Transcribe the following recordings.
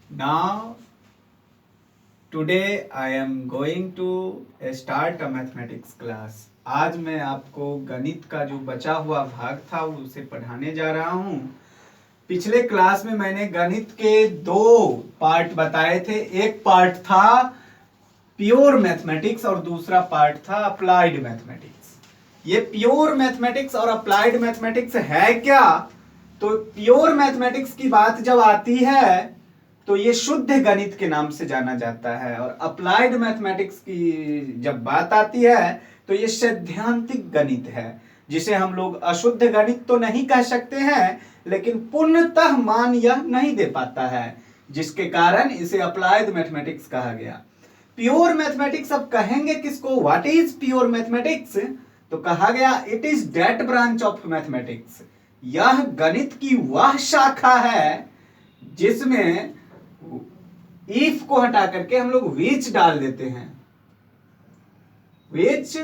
Now, today I am going to start a mathematics class. आज मैं आपको गणित का जो बचा हुआ भाग था उसे पढ़ाने जा रहा हूँ। पिछले क्लास में मैंने गणित के दो पार्ट बताए थे। एक पार्ट था प्योर मैथमेटिक्स और दूसरा पार्ट था अप्लाइड मैथमेटिक्स। ये प्योर मैथमेटिक्स और अप्लाइड मैथमेटिक्स है क्या? तो प्योर मैथमेटिक्स की बात जब आती है तो ये शुद्ध गणित के नाम से जाना जाता है, और अप्लाइड मैथमेटिक्स की जब बात आती है तो ये सैद्धांतिक गणित है, जिसे हम लोग अशुद्ध गणित तो नहीं कह सकते हैं, लेकिन पूर्णतः मान यह नहीं दे पाता है, जिसके कारण इसे अप्लाइड मैथमेटिक्स कहा गया। प्योर मैथमेटिक्स अब कहेंगे किसको? What is pure mathematics? तो कहा गया it is that branch of mathematics. यह गणित की वह शाखा है जिसमें इफ को हटा करके हम लोग विच डाल देते हैं। विच,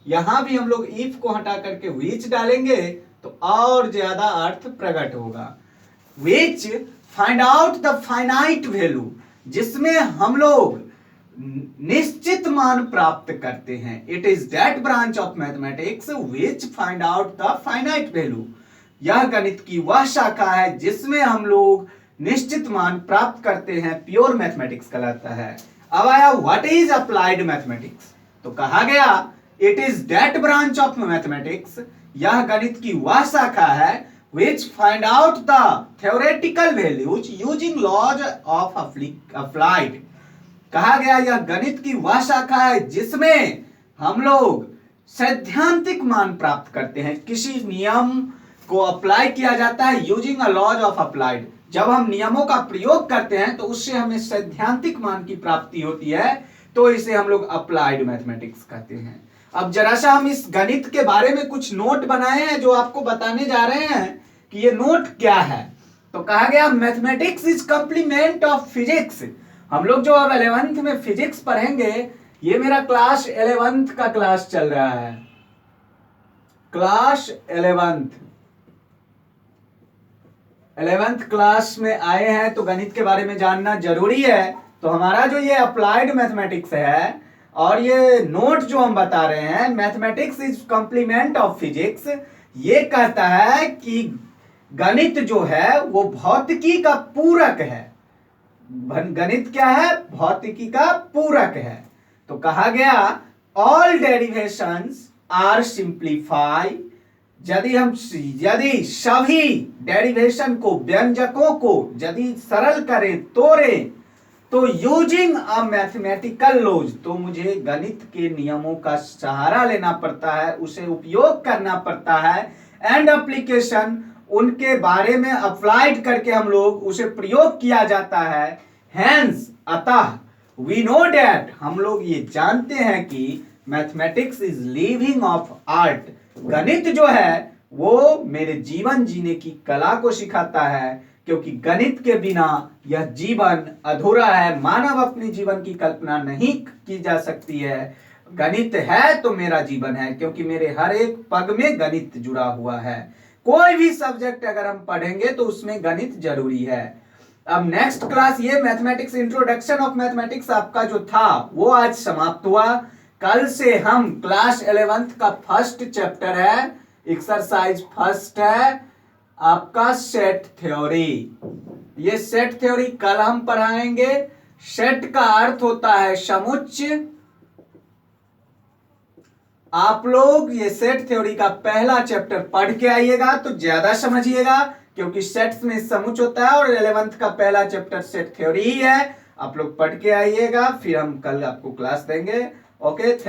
यहां भी हम लोग इफ को हटा करके विच डालेंगे तो और ज्यादा अर्थ प्रकट होगा। Which find out the finite value, जिसमें हम लोग निश्चित मान प्राप्त करते हैं। It is that branch of mathematics which find out the finite value. यह गणित की वह शाखा है जिसमें हम लोग निश्चित मान प्राप्त करते हैं, प्योर मैथमेटिक्स कहलाता है। अब आया व्हाट इज अप्लाइड मैथमेटिक्स? तो कहा गया it is that branch of mathematics. यह गणित की वह शाखा है which find out the theoretical values using laws of applied। कहा गया यह गणित की वह शाखा है जिसमें हम लोग सैद्धांतिक मान प्राप्त करते हैं। किसी नियम को अप्लाई किया जाता है using a laws of applied. जब हम नियमों का प्रयोग करते हैं तो उससे हमें सैद्धांतिक मान की प्राप्ति होती है, तो इसे हम लोग अप्लाइड मैथमेटिक्स कहते हैं। अब जरा सा हम इस गणित के बारे में कुछ नोट बनाए हैं जो आपको बताने जा रहे हैं कि ये नोट क्या है। तो कहा गया mathematics is complement of physics. हम लोग जो अब 11th में फिजिक्स पढ़ेंगे, ये मेरा क्लास 11th का क्लास चल रहा है। क्लास 11th क्लास में आए हैं तो गणित के बारे में जानना जरूरी है। तो हमारा जो ये अप्लाइड मैथमेटिक्स है और ये नोट जो हम बता रहे हैं mathematics is complement of physics, ये कहता है कि गणित जो है वो भौतिकी का पूरक है। गणित क्या है? भौतिकी का पूरक है। तो कहा गया ऑल डेरिवेशंस आर सिंप्लीफाई। यदि सभी डेरिवेशन को, व्यंजकों को यदि सरल करें, तोड़ें, तो यूजिंग अ मैथमेटिकल लॉज, तो मुझे गणित के नियमों का सहारा लेना पड़ता है, उसे उपयोग करना पड़ता है। एंड एप्लीकेशन, उनके बारे में अप्लाइड करके हम लोग उसे प्रयोग किया जाता है। हेंस, अतः, वी नो डैट, हम लोग ये जानते हैं कि mathematics is living of art. गणित जो है वो मेरे जीवन जीने की कला को सिखाता है, क्योंकि गणित के बिना यह जीवन अधूरा है। मानव अपने जीवन की कल्पना नहीं की जा सकती है। गणित है तो मेरा जीवन है, क्योंकि मेरे हर एक पग में गणित जुड़ा हुआ है। कोई भी सब्जेक्ट अगर हम पढ़ेंगे तो उसमें गणित जरूरी है। अब नेक्स्ट क्लास, ये मैथमेटिक्स, इंट्रोडक्शन ऑफ मैथमेटिक्स आपका जो था वो आज समाप्त हुआ। कल से हम क्लास 11th का फर्स्ट चैप्टर है, एक्सरसाइज फर्स्ट है आपका सेट थ्योरी। ये सेट थ्योरी कल हम पढ़ाएंगे। सेट का अर्थ होता है समुच्चय। आप लोग ये सेट थ्योरी का पहला चैप्टर पढ़ के आइएगा तो ज्यादा समझिएगा, क्योंकि सेट्स में समुच्चय होता है और 11th का पहला चैप्टर सेट थ्योरी ही है। आप लोग पढ़ के आइएगा, फिर हम कल आपको क्लास देंगे। Okay, thank